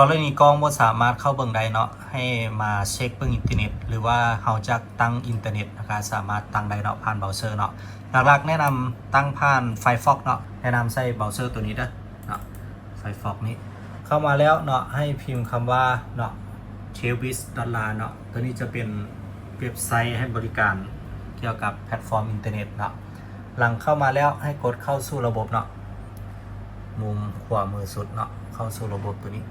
กรณีกล้องบ่สามารถเข้าเบิ่งได้เนาะให้มาเช็คเบิ่งอินเทอร์เน็ตหรือว่าเฮาจะตั้งอินเทอร์เน็ตนะครับสามารถตั้งได้เนาะผ่านเบราว์เซอร์เนาะหลักๆแนะนำตั้งผ่าน Firefox เนาะแนะนำใช้เบราว์เซอร์ตัวนี้เด้อเนาะ Firefox นี้เข้ามาแล้วเนาะให้พิมพ์คำว่าเนาะ Travis.la เนาะตัวนี้จะเป็นเว็บไซต์ให้บริการเกี่ยวกับแพลตฟอร์มอินเทอร์เน็ตเนาะหลังเข้ามาแล้วให้กดเข้าสู่ระบบเนาะมุมขวามือสุดเนาะเข้าสู่ระบบตัวนี้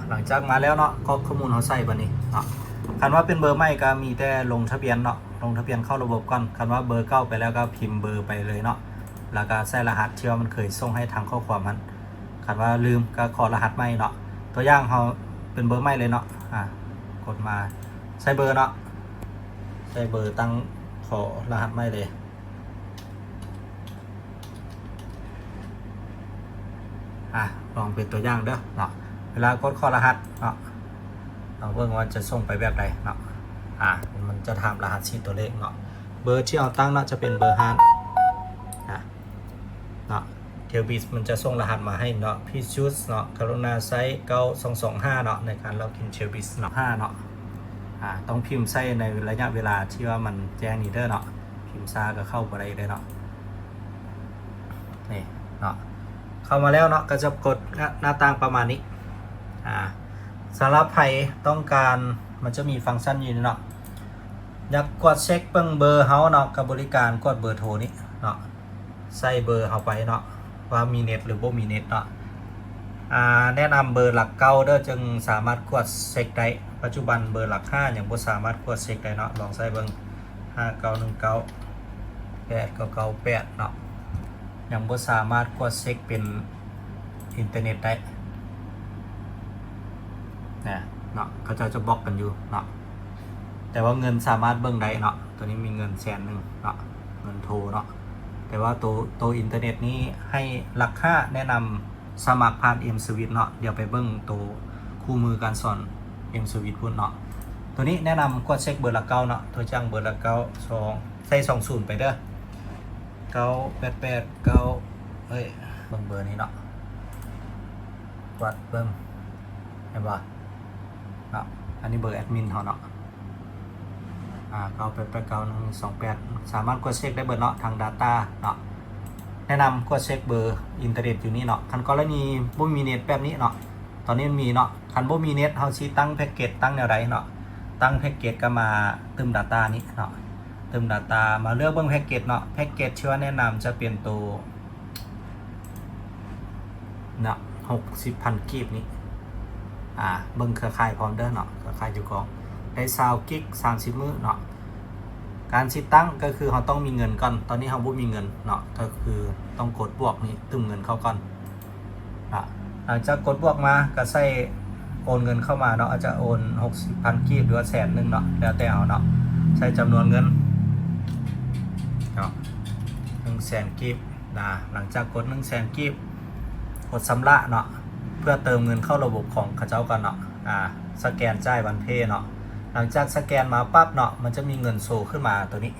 หลังจากมาแล้วเนาะก็ข้อมูลเขาใส่บันนี้เนาะคันว่าเป็นเบอร์ไม่ก็มีแต่ลงทะเบียนเนาะลงทะเบียนเข้าระบบก่อนคันว่าเบอร์เก้าไปแล้วก็พิมพ์เบอร์ไปเลยเนาะแล้วก็ใส่รหัสที่ว่ามันเคยส่งให้ทางข้อความมันคันว่าลืมก็ขอรหัสใหม่เนาะตัวอย่างเขาเป็นเบอร์ไม่เลยเนาะกดมาใส่เบอร์เนาะใส่เบอร์ตั้งขอรหัสใหม่เลยลองเป็นตัวอย่างเด้อเนาะเวลากดข้อรหัสเนาะเราเบิ่งว่าจะส่งไปแบบใดเนาะมันจะทำรหัส4ตัวเลขเนาะเบอร์ที่เราตั้งเนาะจะเป็นเบอร์5เนาะเทลบิสมันจะส่งรหัสมาให้เนาะพี่ชูสเนาะกรุณาใช้9225เนาะในการล็อกอินเทลบิสเนาะ5เนาะต้องพิมพ์ใส่ในระยะเวลาที่ว่ามันแจ้งนี่เด้อเนาะพิมพ์ซาก็เข้าไปได้เนาะนี่เนาะเข้ามาแล้วเนาะก็จะกดหน้าต่างประมาณนี้สำหรับใครต้องการมันจะมีฟังก์ชันอยู่เนาะอยากกดเช็คเบิ่งเบอร์เฮาเนาะกับบริการกดเบอร์โทรนี้เนาะใส่เบอร์เฮาไปเนาะว่ามีเน็ตหรือบ่มีเน็ตเนาะแนะนำเบอร์หลักเก้าเด้อจึงสามารถกดเช็คได้ปัจจุบันเบอร์หลัก5ยังบ่สามารถกดเช็คได้เนาะลองใส่เบิ่ง5919 8998เนาะยังบ่สามารถกดเช็คเป็นอินเทอร์เน็ตได้เนาะเขาจะบล็อกกันอยู่เนาะแต่ว่าเงินสามารถเบิ่งได้เนาะตัวนี้มีเงิน100,000เนาะเงินโทรเนาะแต่ว่าตัวอินเทอร์เน็ตนี้ให้ราคาแนะนำสมัครผ่าน M Switch เนาะเดี๋ยวไปเบิ่งตัวคู่มือการสอน M Switch พุ่นเนาะตัวนี้แนะนำกดเช็คเบอร์หลักเก้าเนาะตัวจ้างเบอร์หลักเก้า2ใส่20ไปเด้อ9889เบิ่งเบอร์นี้เนาะวัดเบิ่งเห็นป่ะอันนี้เบอร์แอดมินเขาเนาะ98899128สามารถกดเช็คได้เบอร์เนาะทาง Data เนาะแนะนำกดเช็คเบอร์อินเทอร์เน็ตอยู่นี่เนาะคันกรณีบ่มีเน็ตแบบนี้เนาะตอนนี้มีเนาะคันบ่มีเน็ตเฮาสิตั้งแพ็กเกจตั้งแนวใดเนาะตั้งแพ็กเกจก็มาเติม Data นี้เนาะเติม Data มาเลือกเบิ่งแพ็กเกจเนาะแพ็กเกจที่ว่าแนะนำจะเป็นตัวเนาะ60,000กีบนี้เบิ่งเครือข่ายพร้อมเด้อเนาะเครือข่ายอยู่กองได้20กิก30มื้อเนาะการสิตั้งก็คือเราต้องมีเงินก่อนตอนนี้เราบ่มีเงินเนาะก็คือต้องกดบวกนี้ตึมเงินเข้าก่อนหลังจากกดบวกมาก็ใส่โอนเงินเข้ามาเนาะอาจจะโอน 60,000กีบหรือว่า100,000เนาะแล้วแต่เอาเนาะใช้จำนวนเงินเนาะ100,000กีบหลังจากกด100,000กีบกดชำระเนาะเพื่อเติมเงินเข้าระบบของเขาเจ้ากันเนาะสแกนจ่ายวันเพย์เนาะหลังจากสแกนมาปั๊บเนาะมันจะมีเงินโซขึ้นมาตัวนี้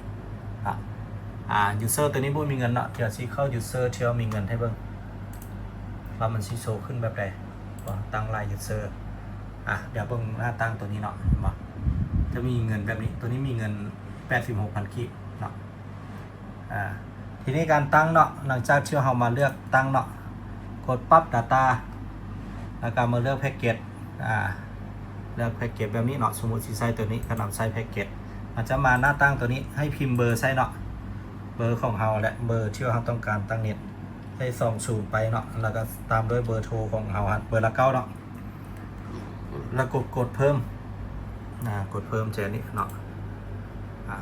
ยูเซอร์ตัวนี้บ่มีเงินเนาะเดี๋ยวสิเข้ายูเซอร์ที่มีเงินให้เบิ่งว่ามันสิโซขึ้นแบบใดตั้งรายยูเซอร์เดี๋ยวเบิ่งหน้าตั้งตัวนี้เนาะจะมีเงินแบบนี้ตัวนี้มีเงิน 86,000 กีบเนาะทีนี้การตั้งเนาะหลังจากที่เรามาเลือกตั้งเนาะกดปั๊บ Data แล้วก็มาเลือกแพ็กเกจเลือกแพ็กเกจแบบนี้เนาะสมมุติสิใส่ตัวนี้ก็นำใส่แพ็กเกจมันจะมาหน้าตั้งตัวนี้ให้พิมพ์เบอร์ใส่เนาะเบอร์ของเราและเบอร์ที่เราต้องการตั้งเน็ตใส่20ไปเนาะแล้วก็ตามด้วยเบอร์โทรของเราเบอร์ละ9เนาะแล้วกดเพิ่มกดเพิ่มแจนี้เนาะ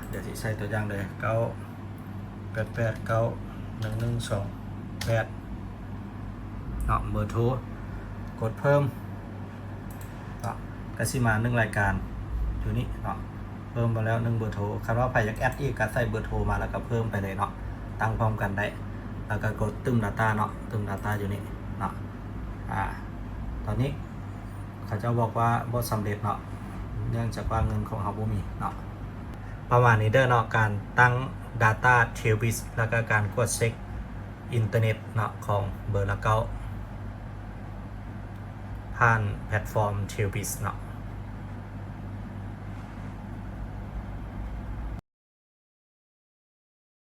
เดี๋ยวสิใส่ตัวอย่างเลย98891128เนาะเบอร์โทรกดเพิ่มเนาะกสิมา1รายการอยู่นี่เนาะเพิ่มมาแล้ว1เบอร์โทรคันว่าใครอยากแอดอีกก็ใส่เบอร์โทรมาแล้วก็เพิ่มไปเลยเนาะตั้งพร้อมกันได้แล้วก็กดตึม Data เนาะตึม Data อยู่นี่เนาะตอนนี้เขาจะบอกว่าบ่สำเร็จเนาะเนื่องจากว่าเงินของเราบ่มีเนาะประมาณนี้เด้อเนาะการตั้ง Data Travis แล้วก็การกดเช็คอินเทอร์เน็ตเนาะของเบอร์ละ9 ผ่านแพลตฟอร์ม t r a i l b i z เนาะ